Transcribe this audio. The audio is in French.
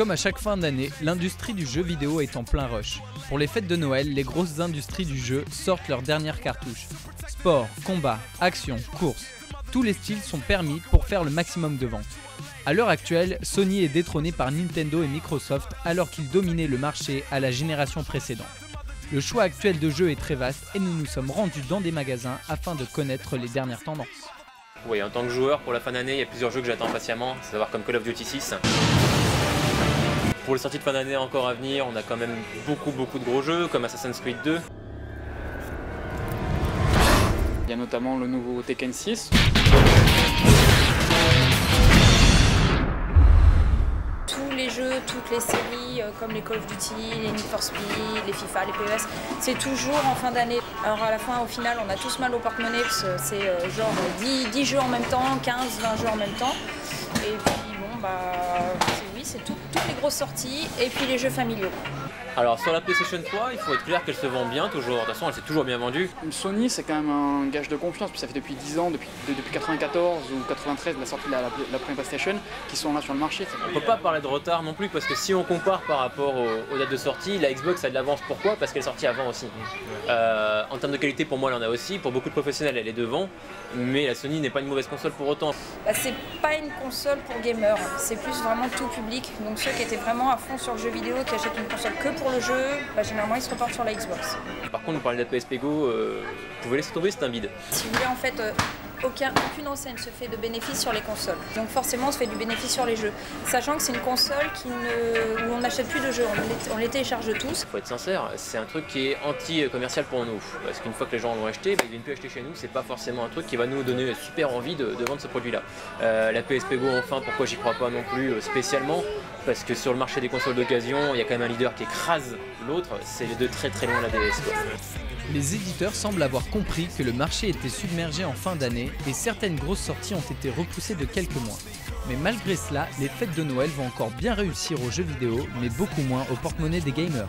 Comme à chaque fin d'année, l'industrie du jeu vidéo est en plein rush. Pour les fêtes de Noël, les grosses industries du jeu sortent leurs dernières cartouches. Sport, combat, action, course, tous les styles sont permis pour faire le maximum de ventes. À l'heure actuelle, Sony est détrôné par Nintendo et Microsoft alors qu'ils dominaient le marché à la génération précédente. Le choix actuel de jeux est très vaste et nous nous sommes rendus dans des magasins afin de connaître les dernières tendances. Oui, en tant que joueur, pour la fin d'année, il y a plusieurs jeux que j'attends impatiemment, à savoir comme Call of Duty 6. Pour les sorties de fin d'année encore à venir, on a quand même beaucoup de gros jeux, comme Assassin's Creed 2. Il y a notamment le nouveau Tekken 6. Tous les jeux, toutes les séries, comme les Call of Duty, les Need for Speed, les FIFA, les PES, c'est toujours en fin d'année. Alors à la fin, au final, on a tous mal au porte-monnaie, parce que c'est genre 10 jeux en même temps, 15, 20 jeux en même temps. Et puis bon, c'est toutes les grosses sorties, et puis les jeux familiaux. Alors sur la PlayStation 3, il faut être clair qu'elle se vend bien toujours, de toute façon elle s'est toujours bien vendue. Sony, c'est quand même un gage de confiance, puis ça fait depuis 10 ans, depuis 94 ou 93, la sortie de la première PlayStation, qui sont là sur le marché. On peut pas parler de retard non plus, parce que si on compare par rapport aux dates de sortie, la Xbox a de l'avance. Pourquoi? Parce qu'elle est sortie avant aussi. En termes de qualité, pour moi elle en a aussi, pour beaucoup de professionnels elle est devant, mais la Sony n'est pas une mauvaise console pour autant. C'est pas une console pour gamers, c'est plus vraiment tout public, donc ceux qui étaient vraiment à fond sur le jeu vidéo, qui achètent une console que pour le jeu, généralement ils se reportent sur la Xbox. Par contre, vous parlez de la PSP Go, vous pouvez laisser tomber, c'est un bide. Si vous voulez, en fait, aucune enseigne se fait de bénéfice sur les consoles. Donc forcément, on se fait du bénéfice sur les jeux. Sachant que c'est une console où on n'achète plus de jeux, on les télécharge tous. Faut être sincère, c'est un truc qui est anti-commercial pour nous. Parce qu'une fois que les gens l'ont acheté, ils viennent plus acheter chez nous, c'est pas forcément un truc qui va nous donner super envie de vendre ce produit-là. La PSP Go, enfin, pourquoi j'y crois pas non plus spécialement? Parce que sur le marché des consoles d'occasion, il y a quand même un leader qui écrase l'autre, c'est de très loin la DS. Les éditeurs semblent avoir compris que le marché était submergé en fin d'année et certaines grosses sorties ont été repoussées de quelques mois. Mais malgré cela, les fêtes de Noël vont encore bien réussir aux jeux vidéo, mais beaucoup moins au porte-monnaie des gamers.